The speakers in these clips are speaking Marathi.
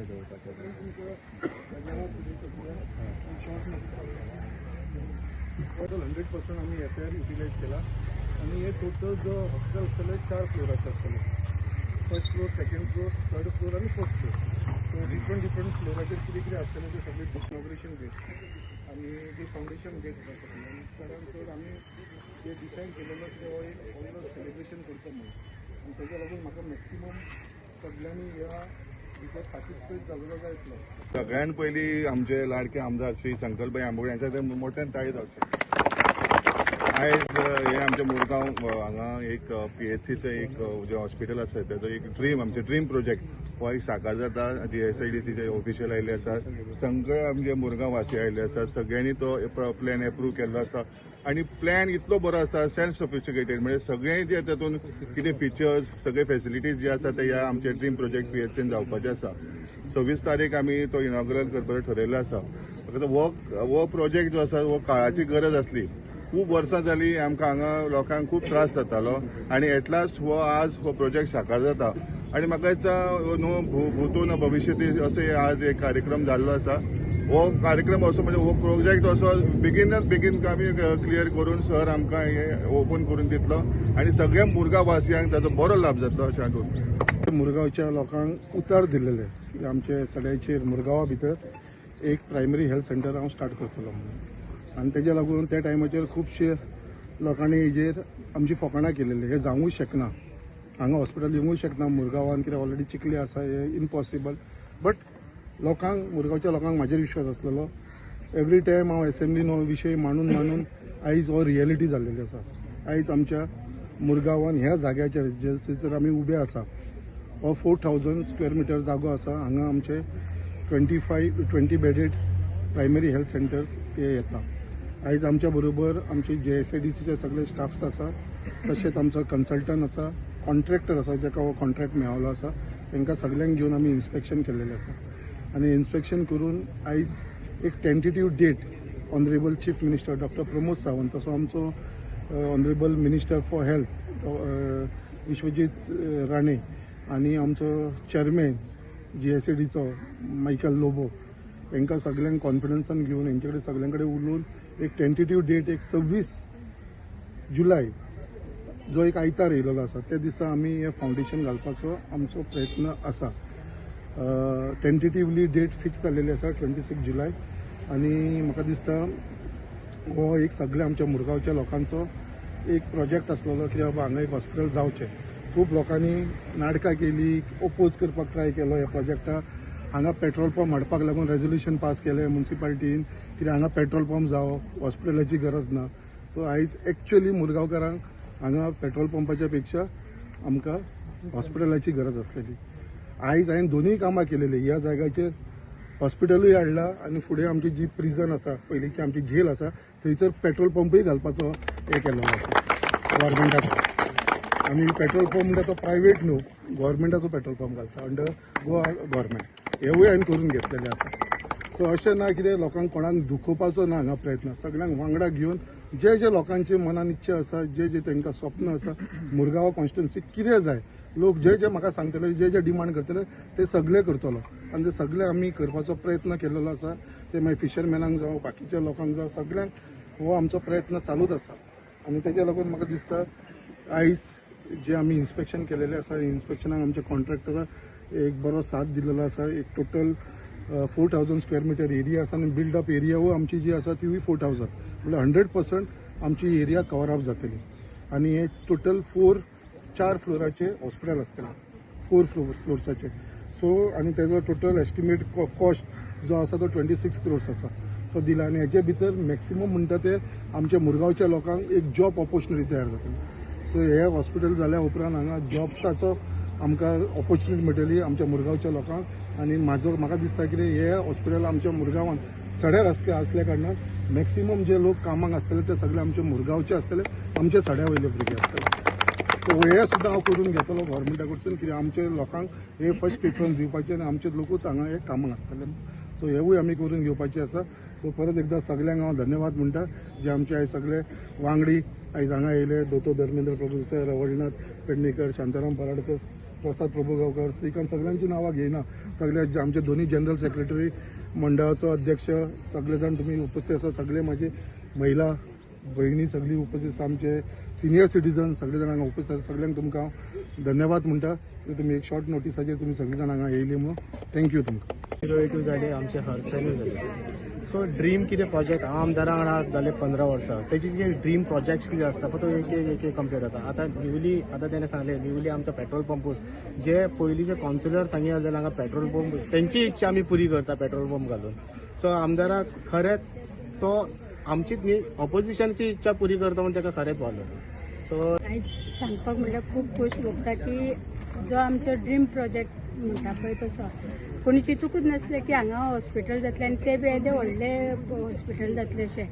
100% आम्ही FAR युटिलाइज केला आणि हे टोटल जो हॉस्पिटल आसतले 4 फ्लोराचे आसतले. First floor, second floor, third floor आणि फोर्थ फ्लोर. सो डिफरंट फ्लोराचेर कितें कितें आसतलें ते सगळे इनॉग्रेशन गेट आणि जे फाउंडेशन गेट आसा आणि चडांत चड आमी जे डिसायड केलेलो की हो एक ऑलमोस्ट सेलिब्रेशन करता म्हणून आणि ताज्या लागून म्हाका मॅक्सिमम सगळ्यांनी ह्या भितर पार्टिसिपेट जाल्लो जाय आसलो. सगळ्यात पयलीं आमचे लाडके आमदार श्री शंकरभाई आंबोळे यांच्या ते मोठ्यान ताळी जावचे. आयज हे आमचे मुरगांव हांगा एक PHCचें एक जे हॉस्पिटल आसा तेजो एक आमचे ड्रीम प्रोजेक्ट हो एक साकार जाता. SIDCचे ऑफिशियल आयिल्ले आसा, सगळे आमचे मुरगांव वासी आयिल्ले आसा, सगळ्यांनी तो प्लॅन एप्रूव्ह केल्लो आसा आणि प्लॅन इतलो बरो आसा, सेल्फ सफिस्टिकेटेड म्हणजे सगळे जे तातूंत कितें फिचर्स सगळे फेसिलिटीज जे आसा ते ह्या आमचे ड्रीम प्रोजेक्ट PHCन जावपाचे आसा. 26 तारीख आमी तो इनॉग्रल करपाचो ठरयल्लो आसा. हो प्रोजेक्ट जो आसा हो काळाची गरज आसली. खूब वर्सां जालीं आमकां हांगा लोकांक खूब त्रास जातालो आणि एट लास्ट आज हो प्रोजेक्ट साकार जाता आणि म्हाका दिसता न्हू भूतो न भविष्यती असो आज एक कार्यक्रम जाल्लो आसा. हो कार्यक्रम असो म्हणजे हो प्रोजेक्ट असो बेगीन आमी क्लियर करून सर आमकां हे ओपन करून दितलो आणि सगळ्या मुरगांव वासियांक ताचो बरो लाभ जातलो अशें हांव दोन मुरगांवच्या लोकांक उतर दिल्लेले आमचे सड्याचेर मुरगांवा भितर एक प्रायमरी हेल्थ सेंटर हांव स्टार्ट करतलो म्हणून आणि तेज्या लागून त्या टायमाचेर खुबशे लोकांनी हेजेर आमची फकाणां केलेली हे जावूंक शकना, हांगा हॉस्पिटल येवंकूच शकना मुरगांवान कित्याक ऑलरेडी चिखली आसा हे इम्पॉसिबल. बट लोकांक मुरगांवच्या लोकांक म्हाजेर विश्वास आसलेलो. एवरी टायम हांव असेंब्लीन हो विशय मांडून आयज हो रियलिटी जाल्लेली आसा. आयज आमच्या मुरगांवान ह्या जाग्याचेर जर आमी उबे आसा हो 4000 स्क्वेअर मिटर जागो आसा. हांगा आमचे 20 बेडेड प्रायमरी हेल्थ सेंटर्स हे येता. आयज आमच्या बरोबर आमचे SIDCचे सगळे स्टाफ्स आसा, तशेंच आमचो कन्सल्टंट आसा, कॉन्ट्रॅक्टर आसा जाका हो कॉन्ट्रॅक्ट मेळ्ळो आसा. तांकां सगळ्यांक घेवन आमी इन्स्पेक्शन केलेलें आसा आनी इन्स्पेक्शन करून आयज एक tentative date honourable chief minister doctor Pramod Sawant तसो आमचो honourable minister for health Vishwajit Rane आणि आमचो चेअरमॅन GSADचो मायकल लोबो हांकां सगळ्यांक कॉन्फिडन्सान घेवन हेंचे कडेन सगळ्यां कडेन उलोवन एक टेंटेटिव्ह डेट एक 26 जुलय जो एक आयतार येयलेलो आसा त्या दिसा आमी हे फावंडेशन घालपाचो आमचो प्रयत्न आसा. टेंटेटिवली डेट फिक्स जाल्लेली आसा 26 जुलय आणि म्हाका दिसता हो एक सगळ्या आमच्या मुरगांवच्या लोकांचो एक प्रोजेक्ट आसलेलो की बाबा हांगा एक हॉस्पिटल जावचें. खूब लोकांनी नाटकां केली, ओपोज करपाक ट्राय केलो ह्या प्रोजेक्टाक. हांगा पेट्रोल पंप हाडपाक लागून रेजोल्युशन पास केलें म्युनिसिपालिटीन कित्याक हांगा पेट्रोल पंप जावो, हॉस्पिटलाची गरज ना. सो आयज एक्चुअली मुरगांवकारांक हांगा पेट्रोल पंपाच्या पेक्षा आमकां हॉस्पिटलाची गरज आसलेली. आयज हांवें दोनूय कामां केलेली. ह्या जाग्याचेर हॉस्पिटलूय हाडला आणि फुडें आमची जी प्रिझन आसा पयलींची आमची जेल आसा थंयसर पेट्रोल पंपूय घालपाचो हे केल्लो आसा गव्हर्मेंटाचो. आणि पेट्रोल पंप म्हणटा तो प्रायवेट न्हू, गव्हर्मेंटाचो पेट्रोल पंप घालता अंडर गोवा गव्हर्मेंट. हेवूय हांवें करून घेतलेले आसा. सो अशें ना कितें लोकांक कोणाक दुखोवपाचो ना हांगा प्रयत्न. सगळ्यांक वांगडा घेवन जे लोकांचे मनान इच्छा आसा, जे तांकां स्वप्न आसा मुरगांव कॉन्स्टिट्युन्सीक कितें जाय, लोक जे म्हाका सांगतले, जे डिमांड करतले ते सगळे करतलो आणि ते सगळे आमी करपाचो प्रयत्न केलेलो आसा. ते मागीर फिशरमॅनांक जावं, बाकीच्या लोकांक जावं, सगळ्यांक हो आमचो प्रयत्न चालूच आसा. आणि तेच्या लागून म्हाका दिसता आयज जे आमी इन्स्पेक्शन केलेलें आसा, इन्स्पेक्शनाक आमच्या कॉन्ट्रॅक्टराक एक बरो साथ दिलेलो आसा. एक टोटल 4000 स्क्वेअर मिटर एरिया आसा आणि बिल्डअप एरियावू आमची जी आसा तीवूय 4000 म्हणजे 100% आमची एरिया कवर अप जातली. आणि हे टोटल 4 फ्लोराचे हॉस्पिटल आसतलें, 4 फ्लोर्साचे. सो आणि तेजो टोटल एस्टिमेट कॉस्ट जो आसा तो 26 crores आसा. सो दिला आणि हेचे भितर मॅक्सिमम म्हणटा ते आमच्या मुरगांवच्या लोकांक एक जॉब ऑपॉर्च्युनिटी तयार जातली. सो हे हॉस्पिटल जाल्या उपरांत हांगा जॉब्साचो आमकां ऑपॉर्च्युनिटी मेळटली आमच्या मुरगांवच्या लोकांक. आणि म्हाका दिसता की हे हॉस्पिटल आमच्या मुरगांवान सड्यार असल्या कारणान मॅक्सिमम जे लोक कामाक आसतले ते सगळे आमचे मुरगांवचे आसतले, आमचे सड्या वयले भुरगे आसतले. सो हे सुद्दां हांव करून घेतलो गव्हर्मेंटा कडसून कित्याक आमच्या लोकांक हे फर्स्ट प्रिफरन्स दिवपाचें आनी आमचे लोकूच हांगा हे कामाक आसतले. सो हेवूय आमी करून घेवपाचें आसा. सो परत एकदां सगळ्यांक हांव धन्यवाद म्हणटा जे आमचे आयज सगळे वांगडी आयज हांगा येयले. दोतोर धर्मेंद्र प्रभुदेसाय, रवळनाथ पेडणेकर, शांताराम पराडकर प्रसाद प्रभुगावकर, श्रीकांत सगळ्यांची नावं घेईना. सगळ्या आमचे दोन्ही जनरल सेक्रेटरी, मंडळाचो अध्यक्ष सगळेजण तुम्ही उपस्थित आसा. सगळे माझे महिला भयणी सगळी उपस्थित आसा. आमचे सिनियर सिटीजन सगळे जाण हांगा उपस्थित आसा. सगळ्यांक तुमकां धन्यवाद म्हणटा की तुम्ही एक शॉर्ट नोटिसाचेर तुम्ही सगळे जाण हांगा येयली म्हणून. थँक्यू तुमकां. 082 जाले आमचे हर्सनूय जाले. सो ड्रीम कितें प्रोजेक्ट हांव आमदारा वांगडा जाले 15 वर्सां. तेजे जे ड्रीम प्रोजेक्ट्स कितें आसता पळय तो एक एक कंप्लीट जाता. आतां तेणें सांगलें न्यूली आमचो पेट्रोल पंप जे पयलींचे कावन्सिलर सांगी जाल्यार हांगा पेट्रोल पंप तेंची इच्छा आमी पुरी करता पेट्रोल पंप घालून. सो आमदाराक खरेंच तो आमचीच न्ही ऑपोजिशनची इच्छा पुरी करता म्हणून ताका खरेंच वालो. सो आयज सांगपाक म्हणल्यार खूब खोश भोगता की जो आमचो ड्रीम प्रोजेक्ट म्हणटा पळय तसो कोणी चिंतूकूच नासलें की हांगा हॉस्पिटल जातलें आनी तें बी येदें व्हडलें हॉस्पिटल जातलें अशें.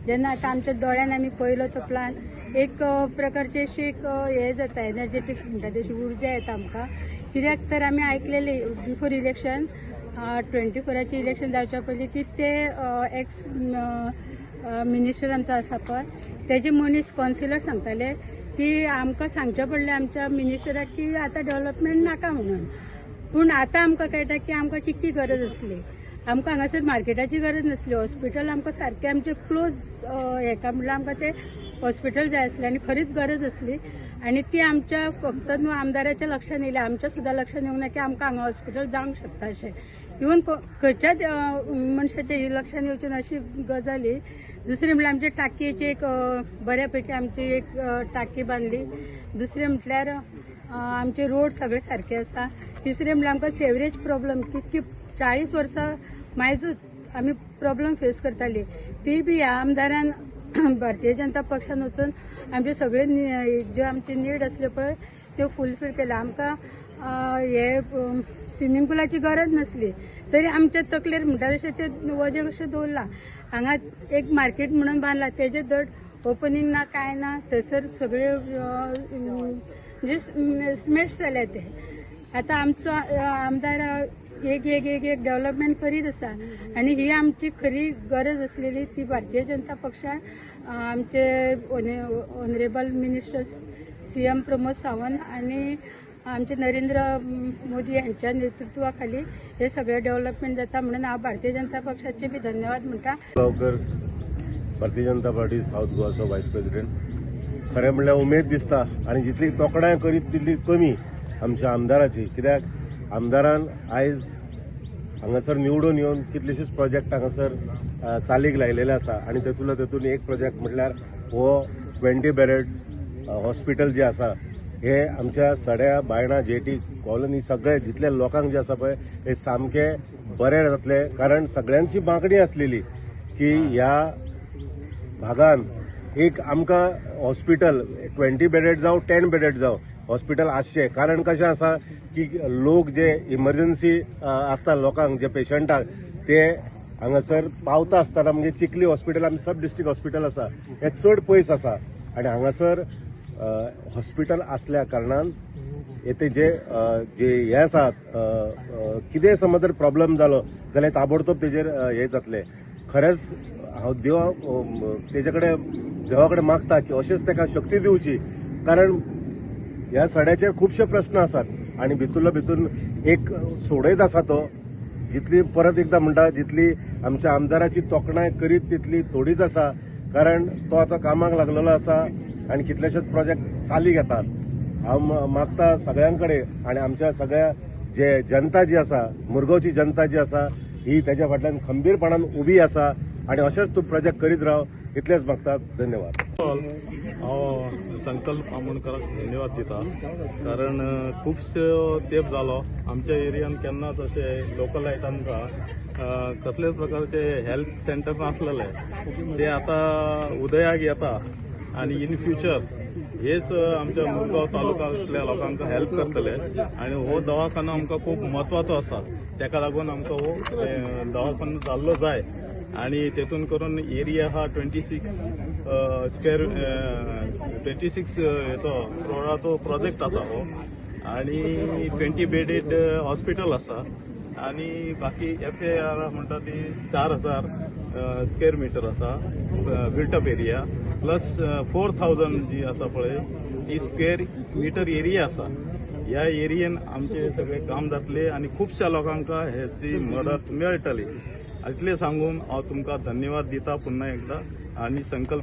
जेन्ना आतां आमच्या दोळ्यान आमी पळयलो तो प्लान एक प्रकारची अशी एक हें जाता एनर्जेटीक म्हणटा तशी उर्जा येता आमकां. कित्याक तर आमी आयकलेलें बिफोर इलेक्शन 24 इलेक्शन जावच्या पयलीं की ते एक्स मिनिस्टर आमचो आसा पळय तेजे मनीस कावन्सिलर सांगताले की आमकां सांगचें पडलें आमच्या मिनिस्टराक की आतां डेव्हलपमेंट नाका म्हणून. पूण आतां आमकां कळटा की आमकां कितली गरज आसली. आमकां हांगासर मार्केटाची गरज नासली. हॉस्पिटल आमकां सारकें आमचें क्लोज हेका म्हणल्यार आमकां तें हॉस्पिटल जाय आसलें आनी खरीच गरज आसली. आनी ती आमच्या फक्त न्हू आमदाराच्या लक्षान येयल्या आमच्या सुद्दां लक्षान येवंक ना की आमकां हांगा हॉस्पिटल जावंक शकता अशें. इवन खंयच्याच मनशाच्या लक्षान येवचें ना अशी गजाली. दुसरें म्हणल्यार आमच्या टाकयेची एक बऱ्यापैकी आमची एक टाकी बांदली. दुसरें म्हटल्यार आमचे रोड सगळे सारके आसा. तिसरें म्हळ्यार आमकां सेवरेज प्रॉब्लम कितकी 40 वर्सां मायजूच आमी प्रॉब्लम फेस करताली ती बी ह्या आमदारान भारतीय जनता पक्षान वचून आमचे सगळे ज्यो आमचे नीड आसल्यो पळय त्यो फुलफील केल्या. आमकां हे स्विमींग पुलाची गरज नासली तरी आमच्या तकलेर म्हणटा तशें ते वजें कशें दवरलां. हांगा एक मार्केट म्हणून बांदलां तेजे धड ओपनिंग ना काय ना थंयसर सगळे म्हणजे स्मॅश जाल्या ते. आतां आमचो आमदार एक एक एक एक डेव्हलपमेंट करीत आसा आनी ही आमची खरी गरज आसलेली ती भारतीय जनता पक्षान आमचे honourable minister CM Pramod Sawant आनी आमचे नरेंद्र मोदी यांच्या नेतृत्वा खाली हे सगळे डेव्हलपमेंट जाता म्हणून हांव भारतीय जनता पक्षाचे बी धन्यवाद म्हणटा. Gaonkar Bharatiya Janata party south गोवाचो vice president. खरें म्हणल्यार उमेद दिसता आनी जितली तोखणाय करीत तितली कमी आमच्या आमदाराची. कित्याक आमदारान आयज हांगासर निवडून येवन कितलेशेच प्रोजेक्ट हांगासर चालीक लायलेले आसा आनी तेतून एक प्रोजेक्ट म्हटल्यार हो 20 बेडेड हॉस्पिटल जे आसा हे आमच्या सड्या बायणा जेटी कॉलनी सगळे जितले लोकांक जे आसा पळय हे सामके बरे जातले. कारण सगळ्यांची मागणी आसलेली की ह्या भागान एक आमकां हॉस्पिटल 20 बेडेड जावं 10 बेडेड जावं हॉस्पिटल आसचें. कारण कशें आसा की लोक जे इमर्जन्सी आसता लोकांक जे पेशंटाक ते हांगासर पावता आसतना म्हणजे चिखली हॉस्पिटल आमचे सब डिस्ट्रिक्ट हॉस्पिटल आसा हे चड पयस आसा आनी हांगासर हॉस्पिटल असल्या कारणान येते जे हे आसात कितें समज जर प्रॉब्लेम जालो जाल्यार ताबडतोब तेजेर हे जातले. खरेंच हांव तेजे कडेन देवा कडेन मागता की अशेंच ताका शक्ती दिवची. कारण ह्या सड्याचेर खुबशे प्रश्न आसात आनी भितून एक सोडयत आसा तो जितली परत एकदां म्हणटा जितली आमच्या आमदाराची तोखणाय करीत तितली थोडीच आसा. कारण तो आतां कामाक लागलेलो आसा आनी कितलेशेच प्रोजेक्ट चालीक येतात. हांव मागता सगळ्यां कडेन आनी आमच्या सगळ्या जे जनता जी आसा मुरगांवची जनता जी आसा ही तेज्या फाटल्यान खंबीरपणान उबी आसा आनी अशेंच तूं प्रोजेक्ट करीत राव इतलेंच मागता. धन्यवाद. हांव संकल्प आमोणकराक धन्यवाद दिता. कारण खुबसो तेंप जालो आमच्या एरियान केन्नाच अशें लोकल लायट आमकां कसलेच प्रकारचे हेल्थ सेंटर नासलेले ते आतां उदयाक येता आनी इन फ्युचर हेच आमच्या मुरगांव तालुक्यांतल्या लोकांक हेल्प करतले आनी हो दवाखानो आमकां खूब म्हत्वाचो आसा. तेका लागून आमकां हो दवाखानो जाल्लो जाय आनी तेतून करून एरिया हा 26 हेचो करोडाचो प्रोजेक्ट आसा हो आनी 20 बेडेड हॉस्पिटल आसा आनी बाकी FAR म्हणटा ती 4000 स्क्वेअर मिटर आसा बिल्टअप एरिया प्लस 4000 जी आसा पळय ती स्क्वेअर मिटर एरिया आसा ह्या एरियेन आमचे सगळे काम जातले आणि खुबश्या लोकांका हेची मदत मेळटली इतले सांगून हांव तुमकां धन्यवाद दिता पुन्हा एकदा आणि संकल्प